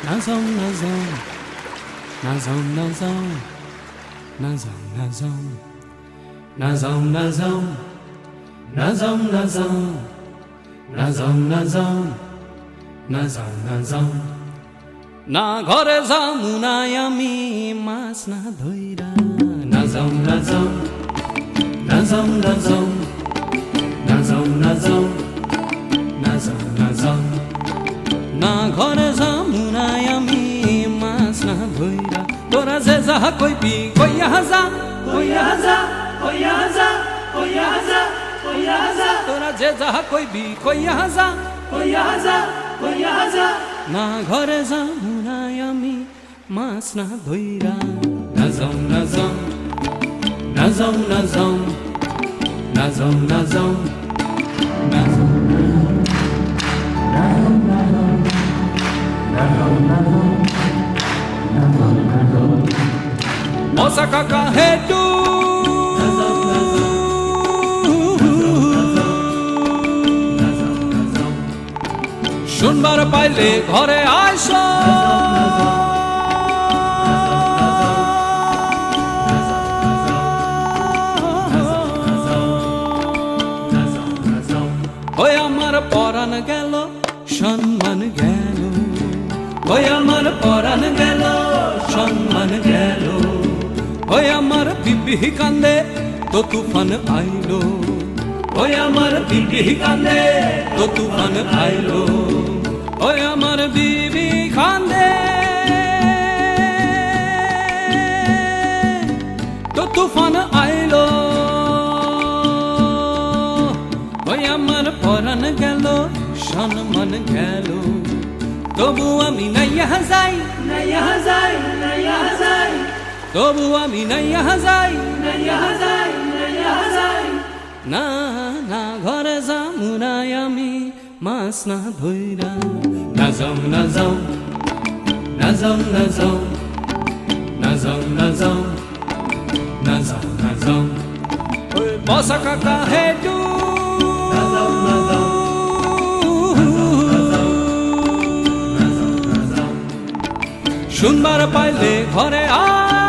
নাজং নাজং নাজং নাজং নাজং নাজং নাজং নাজং নাজং নাজং নাজং নাজং নাজং নাজং না ঘরে যামু নাই আমি মাছ না ধইরা নাজং নাজং নাজং নাজং নাজং নাজং নাজং নাজং না ঘরে যামু নাই আমি মাছ না ধইরা তোরা যে যাহা কইবি কইয়া যা কইয়া যা কইয়া যা কইয়া যা কইয়া যা তোরা যে যাহা কইবি কইয়া যা কইয়া যা কইয়া যা না ঘরে যামু নাই আমি মাছ না ধইরা নাজং নাজং নাজং নাজং নাজং নাজং নাজং Osa kaka hetu শুনবার পাইলে ঘরে আইসো ওই আমার পরাণ গেল সম্মান গেল ওই আমার পরাণ গেল সম্মান গেল ওই আমার বিবি কান্দে তো তুফান আইলো ওই আমার বিবি কান্দে তো তুফান আইলো ওই আমার বিবি কান্দে তো তুফান আইলো ওই আমার পরাণ গেল সম্মান গেল তবু আমি নাইয়া যাই নাইয়া যাই নাইয়া যাই তবু আমি নাইয়া যাই নাইয়া যাই নাইয়া যাই না না ঘরে যামু নাই আমি মাছ না ধইরা নাজং নাজং নাজং নাজং নাজং নাজং নাজং নাজং ওই বসা কাকা হেটু নাজং নাজং শুনবার পাইলে ঘরে আ